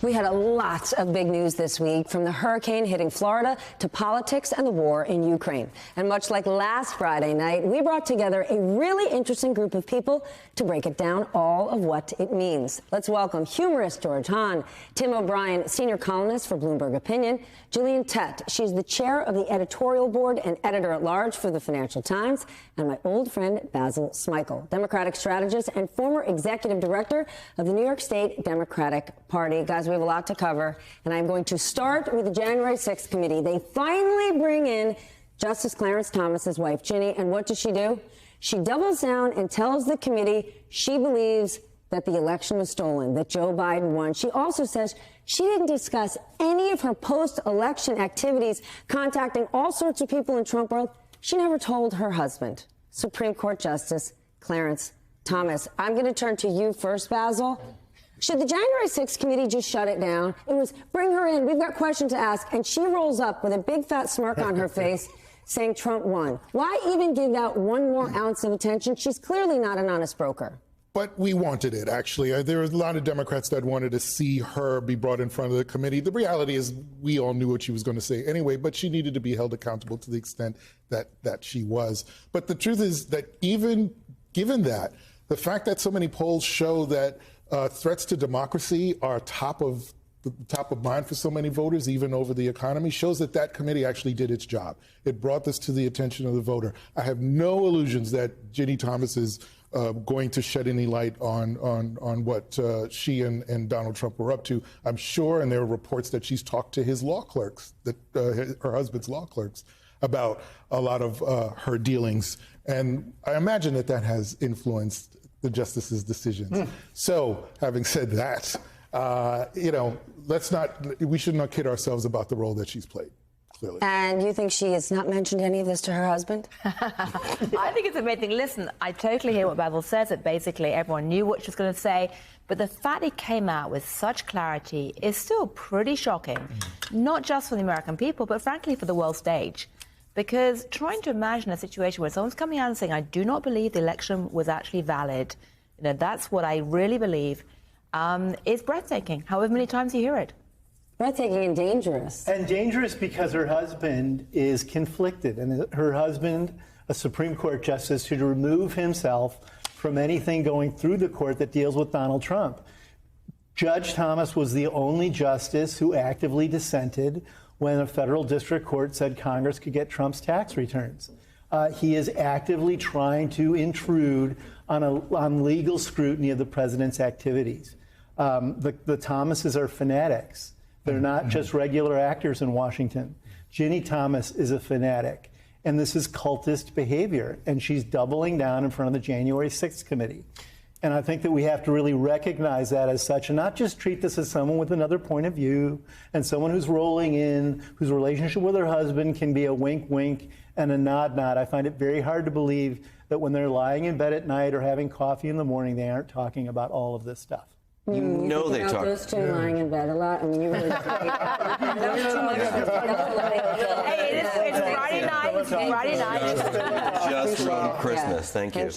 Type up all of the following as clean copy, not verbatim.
We had a lot of big news this week, from the hurricane hitting Florida to politics and the war in Ukraine. And much like last Friday night, we brought together a really interesting group of people to break it down, all of what it means. Let's welcome humorist George Hahn, Tim O'Brien, senior columnist for Bloomberg Opinion, Gillian Tett, she's the chair of the editorial board and editor-at-large for the Financial Times, and my old friend Basil Smikle, Democratic strategist and former executive director of the New York State Democratic Party. Guys, we have a lot to cover, and I'm going to start with the January 6th committee. They finally bring in Justice Clarence Thomas's wife, Ginny, and what does she do? She doubles down and tells the committee she believes that the election was stolen, that Joe Biden won. She also says she didn't discuss any of her post-election activities, contacting all sorts of people in Trump world. She never told her husband, Supreme Court Justice Clarence Thomas. I'm going to turn to you first, Basil. Should the January 6th committee just shut it down? It was, bring her in, we've got questions to ask, and she rolls up with a big fat smirk on her face saying Trump won. Why even give that one more ounce of attention? She's clearly not an honest broker. But we wanted it, actually. There were a lot of Democrats that wanted to see her be brought in front of the committee. The reality is we all knew what she was going to say anyway, but she needed to be held accountable to the extent that she was. But the truth is that even given that, the fact that so many polls show that threats to democracy are top of mind for so many voters, even over the economy, shows that that committee actually did its job. It brought this to the attention of the voter. I have no illusions that Ginny Thomas is going to shed any light on what she and Donald Trump were up to. I'm sure, and there are reports that she's talked to his law clerks, that her husband's law clerks, about a lot of her dealings. And I imagine that has influenced the justice's decisions. So, having said that, we should not kid ourselves about the role that she's played. Clearly. And you think she has not mentioned any of this to her husband? I think it's amazing. Listen, I totally hear what Basil says, that basically everyone knew what she was going to say, but the fact it came out with such clarity is still pretty shocking, not just for the American people, but frankly for the world stage. Because trying to imagine a situation where someone's coming out and saying, I do not believe the election was actually valid, that's what I really believe, is breathtaking, however many times you hear it. Breathtaking and dangerous. And dangerous because her husband is conflicted. And her husband, a Supreme Court justice, should remove himself from anything going through the court that deals with Donald Trump. Judge Thomas was the only justice who actively dissented when a federal district court said Congress could get Trump's tax returns. He is actively trying to intrude on legal scrutiny of the president's activities. The Thomases are fanatics. They're not just regular actors in Washington. Ginny Thomas is a fanatic, and this is cultist behavior, and she's doubling down in front of the January 6th committee. And I think that we have to really recognize that as such and not just treat this as someone with another point of view and someone who's rolling in, whose relationship with her husband can be a wink, wink and a nod, nod. I find it very hard to believe that when they're lying in bed at night or having coffee in the morning, they aren't talking about all of this stuff. You know they talk. Those two lying in bed a lot. I mean, you really. Hey, it's Friday night. It's Friday night. Just from Christmas. Thank you.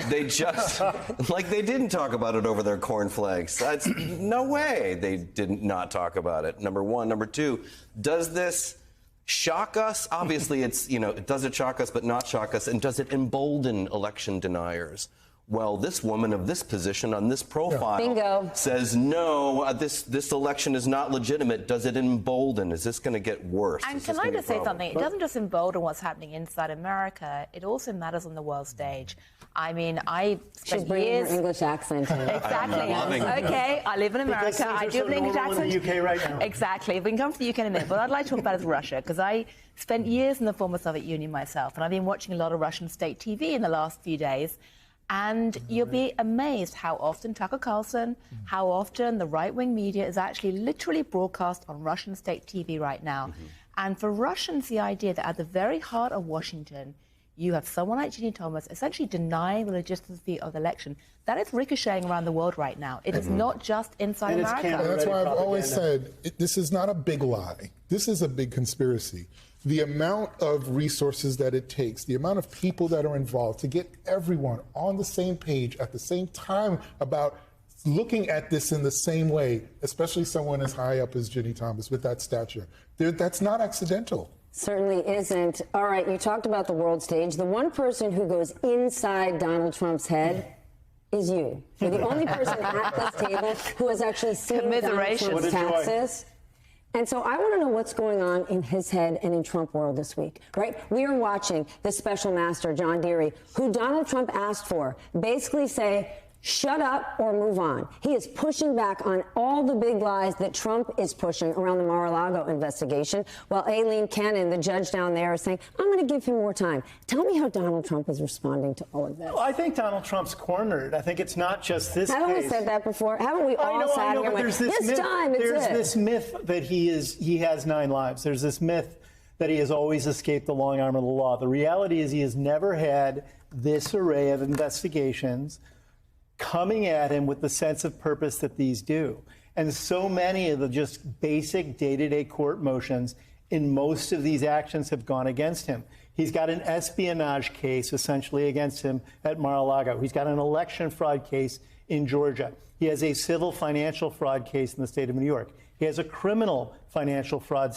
They just, like they didn't talk about it over their cornflakes. That's no way they didn't not talk about it. Number one. Number two, does this shock us? Obviously, it's, does it shock us but not shock us? And does it embolden election deniers? Well, this woman of this position on this profile says, no, this election is not legitimate. Does it embolden? Is this going to get worse? And can I just say something? It doesn't just embolden what's happening inside America. It also matters on the world stage. I mean, I spent She's bringing years... her English accent. Exactly. Okay, I live in America. I do have an English accent. In the UK right now. Exactly. We can come to the UK in a minute. What I'd like to talk about is Russia, because I spent years in the former Soviet Union myself, and I've been watching a lot of Russian state TV in the last few days. And you'll be amazed how often Tucker Carlson, how often the right-wing media is actually literally broadcast on Russian state TV right now. And for Russians, the idea that at the very heart of Washington, you have someone like Ginny Thomas essentially denying the legitimacy of the election, that is ricocheting around the world right now. It is not just inside America. That's why I've always said, this is not a big lie. This is a big conspiracy. The amount of resources that it takes, the amount of people that are involved to get everyone on the same page at the same time about looking at this in the same way, especially someone as high up as Ginny Thomas with that stature. That's not accidental. Certainly isn't. All right, you talked about the world stage. The one person who goes inside Donald Trump's head is you. You're the only person at this table who has actually seen Donald Trump's taxes. And so I want to know what's going on in his head and in Trump world this week, right? We are watching the special master, John Deere, who Donald Trump asked for, basically say, shut up or move on. He is pushing back on all the big lies that Trump is pushing around the Mar-a-Lago investigation, while Aileen Cannon, the judge down there, is saying, I'm going to give him more time. Tell me how Donald Trump is responding to all of this. Well, I think Donald Trump's cornered. I think it's not just this Haven't case. we said that before? Haven't we all sat here and went, there's this myth that he has 9 lives. There's this myth that he has always escaped the long arm of the law. The reality is he has never had this array of investigations coming at him with the sense of purpose that these do. And so many of the just basic day-to-day court motions in most of these actions have gone against him. He's got an espionage case essentially against him at Mar-a-Lago. He's got an election fraud case in Georgia. He has a civil financial fraud case in the state of New York. He has a criminal financial fraud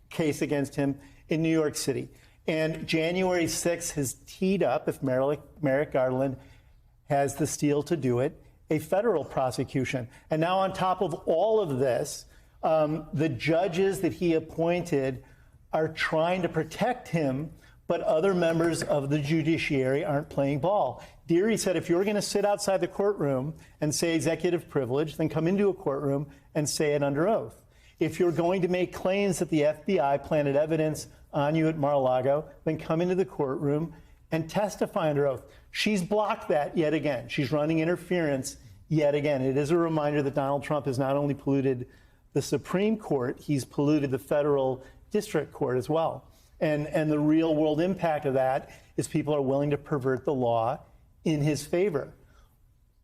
case against him in New York City. And January 6th has teed up, if Merrick Garland has the steel to do it, a federal prosecution. And now on top of all of this, the judges that he appointed are trying to protect him, but other members of the judiciary aren't playing ball. Deere said, if you're going to sit outside the courtroom and say executive privilege, then come into a courtroom and say it under oath. If you're going to make claims that the FBI planted evidence on you at Mar-a-Lago, then come into the courtroom and testify under oath. She's blocked that yet again. She's running interference yet again. It is a reminder that Donald Trump has not only polluted the Supreme Court, he's polluted the federal district court as well. And the real world impact of that is people are willing to pervert the law in his favor.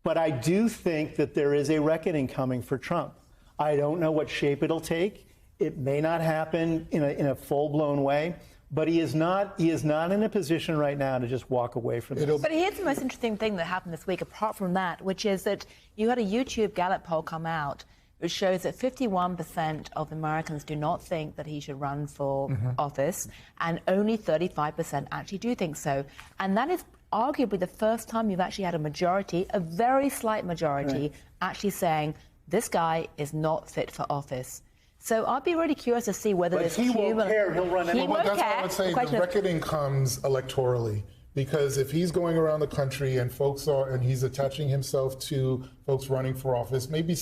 But I do think that there is a reckoning coming for Trump. I don't know what shape it'll take. It may not happen in a full-blown way. But he is not in a position right now to just walk away from it. But here's the most interesting thing that happened this week, apart from that, which is that you had a YouTube Gallup poll come out which shows that 51% of Americans do not think that he should run for office, and only 35% actually do think so. And that is arguably the first time you've actually had a majority, a very slight majority, actually saying this guy is not fit for office. So I'll be really curious to see whether this he won't care. He'll run anyway. That's what I would say. The reckoning comes electorally, because if he's going around the country and he's attaching himself to folks running for office, maybe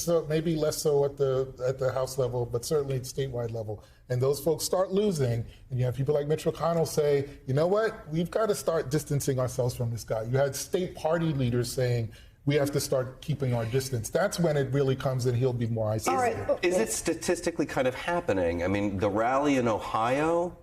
less so at the House level, but certainly at statewide level, and those folks start losing, and you have people like Mitch McConnell say, you know what, we've got to start distancing ourselves from this guy. You had state party leaders saying, we have to start keeping our distance. That's when it really comes and he'll be more isolated. Is it statistically kind of happening? I mean, the rally in Ohio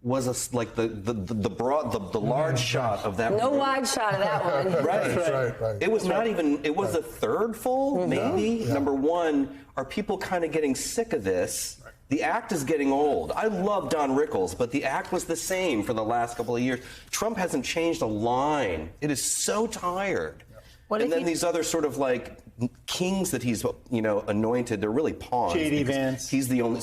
was the large shot of that. No wide shot of that one. Right. It was not even, it was a third full, maybe. Yeah. Number one, are people kind of getting sick of this? Right. The act is getting old. I love Don Rickles, but the act was the same for the last couple of years. Trump hasn't changed a line. It is so tired. And then these other sort of like kings that he's, anointed, they're really pawns. J.D. Vance.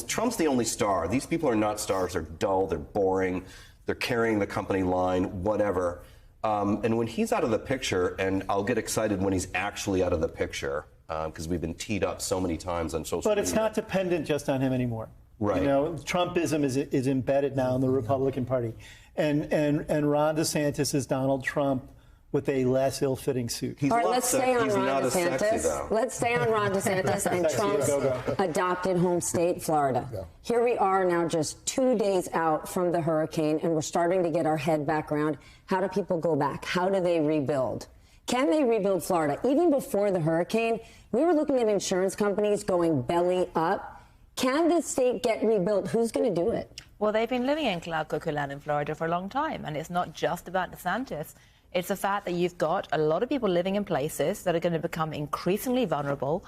Trump's the only star. These people are not stars. They're dull. They're boring. They're carrying the company line, whatever. And when he's out of the picture, and I'll get excited when he's actually out of the picture, because we've been teed up so many times on social media. But it's not dependent just on him anymore. Right. Trumpism is embedded now in the Republican Party. And Ron DeSantis is Donald Trump with a less ill-fitting suit. All right, let's stay on Ron DeSantis. Let's stay on Ron DeSantis and Trump's adopted home state, Florida. Yeah. Here we are now just 2 days out from the hurricane, and we're starting to get our head back around. How do people go back? How do they rebuild? Can they rebuild Florida? Even before the hurricane, we were looking at insurance companies going belly up. Can the state get rebuilt? Who's going to do it? Well, they've been living in cloud cuckoo land in Florida for a long time, and it's not just about DeSantis. It's the fact that you've got a lot of people living in places that are going to become increasingly vulnerable.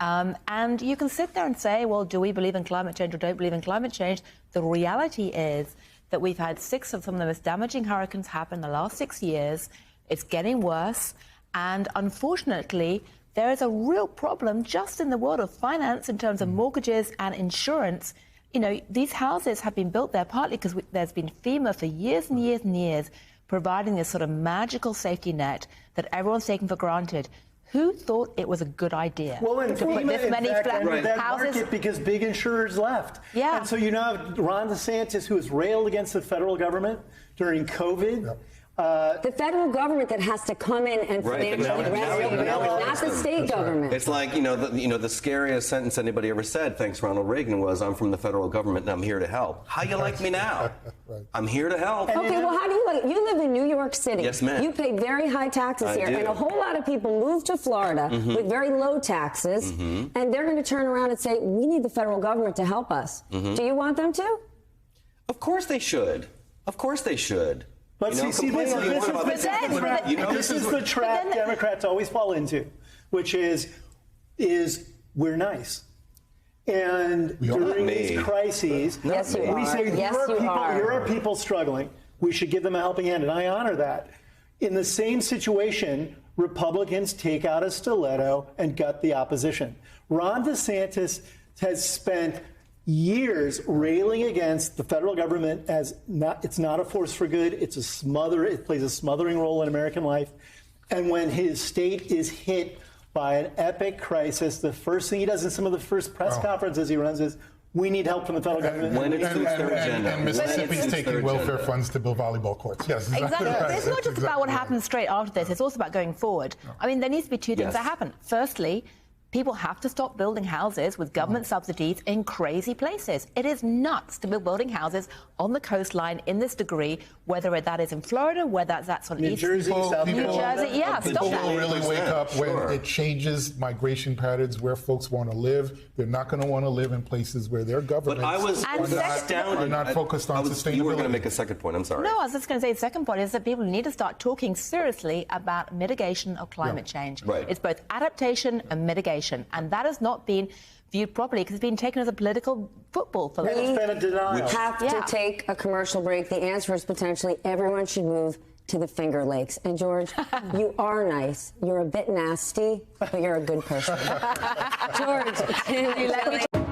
And you can sit there and say, well, do we believe in climate change or don't believe in climate change? The reality is that we've had 6 of some of the most damaging hurricanes happen in the last 6 years. It's getting worse. And unfortunately, there is a real problem just in the world of finance in terms of mortgages and insurance. You know, these houses have been built there partly because there's been FEMA for years and years and years providing this sort of magical safety net that everyone's taken for granted. Who thought it was a good idea to put this many entered that houses? market because big insurers left. Yeah. And so you now have Ron DeSantis, who has railed against the federal government during COVID. Yep. The federal government that has to come in and financially rescue, not the state government. It's like, the scariest sentence anybody ever said, thanks Ronald Reagan, was, I'm from the federal government and I'm here to help. How you like me now? Right. I'm here to help. Okay, well, how do you like? You live in New York City. Yes, ma'am. You pay very high taxes I here, do. and a whole lot of people move to Florida with very low taxes, and they're going to turn around and say, we need the federal government to help us. Do you want them to? Of course they should. Of course they should. But this is the trap Democrats always fall into, which is we're nice. And during these crises, we say, here are people struggling. We should give them a helping hand, and I honor that. In the same situation, Republicans take out a stiletto and gut the opposition. Ron DeSantis has spent years railing against the federal government as it's not a force for good. It plays a smothering role in American life. And when his state is hit by an epic crisis, the first thing he does in some of the first press conferences he runs is, we need help from the federal government. When it suits their agenda. And Mississippi's taking welfare funds to build volleyball courts. Yes, Exactly. Right. It's not just about what happens straight after this. It's also about going forward. I mean, there needs to be two things that happen. Firstly, people have to stop building houses with government subsidies in crazy places. It is nuts to be building houses on the coastline in this degree, whether that is in Florida, whether that's on New Jersey, South New Carolina. Jersey. Yeah, stop People that. will really wake up when it changes migration patterns where folks want to live. They're not going to want to live in places where their governments are not focused on sustainability. You were going to make a second point. I'm sorry. No, I was just going to say the second point is that people need to start talking seriously about mitigation of climate change. Right. It's both adaptation and mitigation. And that has not been viewed properly because it's been taken as a political football for We have to take a commercial break. The answer is potentially everyone should move to the Finger Lakes. And George, you are nice. You're a bit nasty, but you're a good person. George, can you let me...